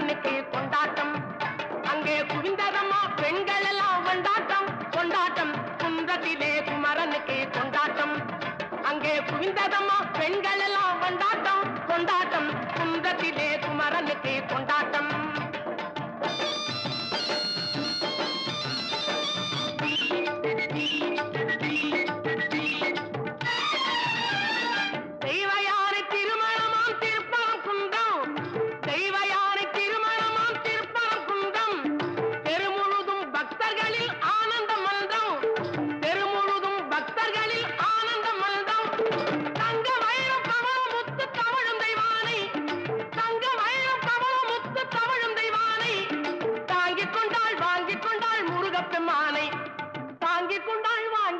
குமரனுக்கு கொண்டாட்டம். அங்கே குவிந்ததம்மா பெண்கள் எல்லாம் கொண்டாட்டம் கொண்டாட்டம். குன்றத்திலே குமரனுக்கு கொண்டாட்டம். அங்கே குவிந்ததம்மா பெண்கள் எல்லாம் கொண்டாட்டம் கொண்டாட்டம். குன்றத்திலே குமரனுக்கு கொண்டாட்டம்.